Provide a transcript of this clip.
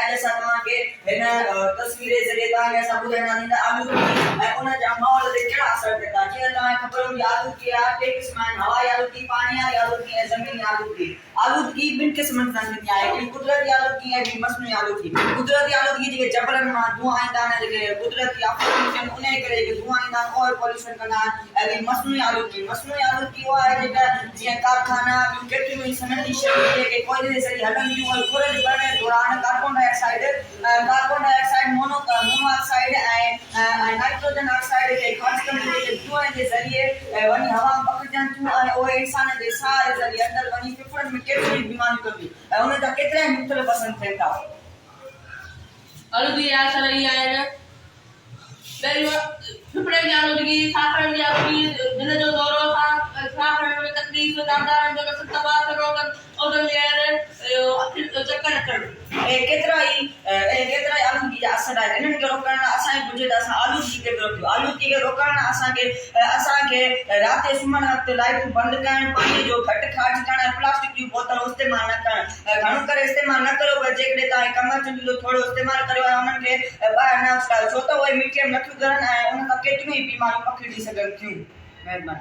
जैसा तव्हांखे हिन तस्वीर जे ज़रिए तव्हांखे असां ॿुधाईंदा आहियूं त आलूगी ऐं उन जा माहौल ते कहिड़ा असर पवंदा। जीअं तव्हांखे ख़बर हूंदी आलूगी आहे टे क़िस्म आहिनि, हवाई आलूगी, पाणी वारी आलूगी ऐं ज़मीनी आलूगी। आलूगी ॿिनि क़िस्मनि सां थींदी आहे, हिकिड़ी कुदरती आलूगी ऐं ॿी मस्नूई आलूगी। कुदरती आलूगी जेके जबलनि मां धुआं ईंदा आहिनि, जेके कुदरती आफ़ताब उन करे जेके धुआं ईंदा आहिनि, ऑयल पॉल्यूशन कंदा आहिनि। ऐं ॿी मस्नूई आलूगी उहा आहे जेका जीअं कारखाना ॿियूं केतिरियूं ई सनती शयूं जेके कोयले जे ज़रिए हलनि थियूं और घुरनि करण दौरान कार्बन डाइऑक्साइड मोनोऑक्साइड ऐं नाइट्रोजन ऑक्साइड खे ख़ासि करे जेके धुएं जे ज़रिए वञी हवा में पखिड़िजनि थियूं ऐं उहे इंसान जे साह जे ज़रिए अंदरि वञी फेफड़नि में केतिरियूं बीमारियूं कंदियूं ऐं उन जा केतिरा ई मुख़्तलिफ़ असर थियनि था। आलूगी जा असर इहे आहिनि, पहिरियों फेफड़े जी आलूगी, साह खणण जी आलूगी, दिलि जो दौरो, साह खणण में तकलीफ़, दांदारनि जो कसर, तबाह रोगन में चक्कर अचणु, केतिरा ई आलूगी जा असर आहिनि। इन्हनि खे रोकण लाइ असांखे घुरिजे त असां आलूगी खे बि रोकियो। आलूगी खे रोकण लाइ असांखे राति सुम्हण वक़्तु लाइटूं बंदि करणु, पाणीअ जो घटि ख़र्च करणु ऐं प्लास्टिक जूं बोतलूं इस्तेमालु न करणु। घणो करे इस्तेमालु न करियो, पर जेकॾहिं तव्हांखे कमु अचंदियूं त थोरो इस्तेमालु करियो ऐं उन्हनि खे ॿाहिरि न विछायो, छो त उहे मिटीअ में नथियूं ॻरनि ऐं उन खां केतिरियूं ई बीमारियूं पखिड़िजी सघनि थियूं। महिरबानी।